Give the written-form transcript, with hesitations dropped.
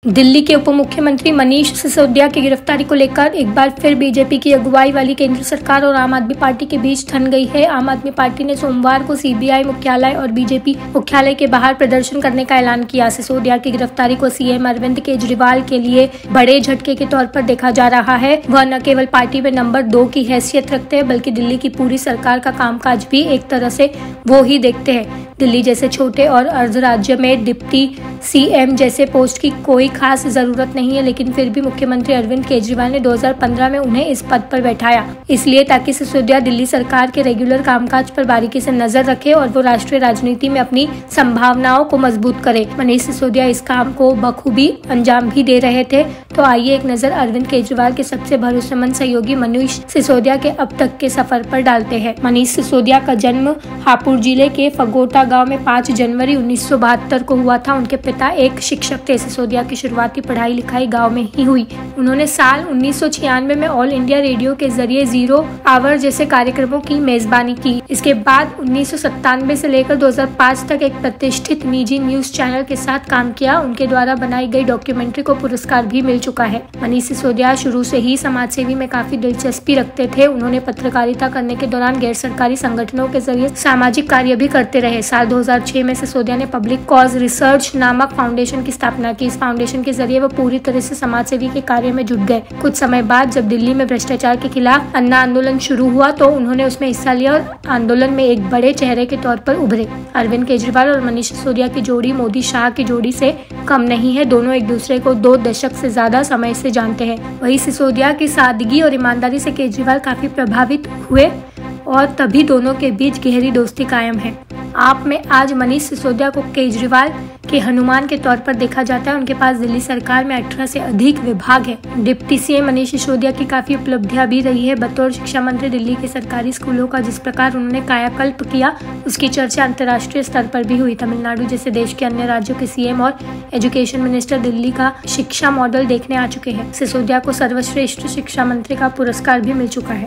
दिल्ली के उप मुख्यमंत्री मनीष सिसोदिया की गिरफ्तारी को लेकर एक बार फिर बीजेपी की अगुवाई वाली केंद्र सरकार और आम आदमी पार्टी के बीच ठन गई है। आम आदमी पार्टी ने सोमवार को सीबीआई मुख्यालय और बीजेपी मुख्यालय के बाहर प्रदर्शन करने का ऐलान किया। सिसोदिया की गिरफ्तारी को सीएम अरविंद केजरीवाल के लिए बड़े झटके के तौर पर देखा जा रहा है। वह न केवल पार्टी में नंबर 2 की हैसियत रखते हैं, बल्कि दिल्ली की पूरी सरकार का कामकाज भी एक तरह से वो ही देखते हैं। दिल्ली जैसे छोटे और अर्ध राज्य में डिप्टी सीएम जैसे पोस्ट की कोई खास जरूरत नहीं है, लेकिन फिर भी मुख्यमंत्री अरविंद केजरीवाल ने 2015 में उन्हें इस पद पर बैठाया, इसलिए ताकि सिसोदिया दिल्ली सरकार के रेगुलर कामकाज पर बारीकी से नजर रखे और वो राष्ट्रीय राजनीति में अपनी संभावनाओं को मजबूत करे। मनीष सिसोदिया इस काम को बखूबी अंजाम भी दे रहे थे। तो आइए एक नजर अरविंद केजरीवाल के सबसे भरोसेमंद सहयोगी मनीष सिसोदिया के अब तक के सफर पर डालते हैं। मनीष सिसोदिया का जन्म हापुड़ जिले के फगोटा गांव में 5 जनवरी 1972 को हुआ था। उनके पिता एक शिक्षक थे। सिसोदिया की शुरुआती पढ़ाई लिखाई गांव में ही हुई। उन्होंने साल 1996 में ऑल इंडिया रेडियो के जरिए 0 आवर जैसे कार्यक्रमों की मेजबानी की। इसके बाद 1997 से लेकर 2005 तक एक प्रतिष्ठित निजी न्यूज चैनल के साथ काम किया। उनके द्वारा बनाई गई डॉक्यूमेंट्री को पुरस्कार भी मिल चुका है। मनीष सिसोदिया शुरू से ही समाज सेवी में काफी दिलचस्पी रखते थे। उन्होंने पत्रकारिता करने के दौरान गैर सरकारी संगठनों के जरिए सामाजिक कार्य भी करते रहे। साल 2006 में सिसोदिया ने पब्लिक कॉज रिसर्च नामक फाउंडेशन की स्थापना की। इस फाउंडेशन के जरिए वो पूरी तरह से समाज सेवी के कार्य में जुट गए। कुछ समय बाद जब दिल्ली में भ्रष्टाचार के खिलाफ अन्ना आंदोलन शुरू हुआ तो उन्होंने उसमें हिस्सा लिया और आंदोलन में एक बड़े चेहरे के तौर पर उभरे। अरविंद केजरीवाल और मनीष सिसोदिया की जोड़ी मोदी शाह की जोड़ी से कम नहीं है। दोनों एक दूसरे को 2 दशक से ज्यादा समय से जानते हैं। वही सिसोदिया की सादगी और ईमानदारी से केजरीवाल काफी प्रभावित हुए और तभी दोनों के बीच गहरी दोस्ती कायम है। आप में आज मनीष सिसोदिया को केजरीवाल के हनुमान के तौर पर देखा जाता है। उनके पास दिल्ली सरकार में 18 से अधिक विभाग है। डिप्टी सीएम मनीष सिसोदिया की काफी उपलब्धियां भी रही है। बतौर शिक्षा मंत्री दिल्ली के सरकारी स्कूलों का जिस प्रकार उन्होंने कायाकल्प किया, उसकी चर्चा अंतर्राष्ट्रीय स्तर पर भी हुई। तमिलनाडु जैसे देश के अन्य राज्यों के सीएम और एजुकेशन मिनिस्टर दिल्ली का शिक्षा मॉडल देखने आ चुके हैं। सिसोदिया को सर्वश्रेष्ठ शिक्षा मंत्री का पुरस्कार भी मिल चुका है।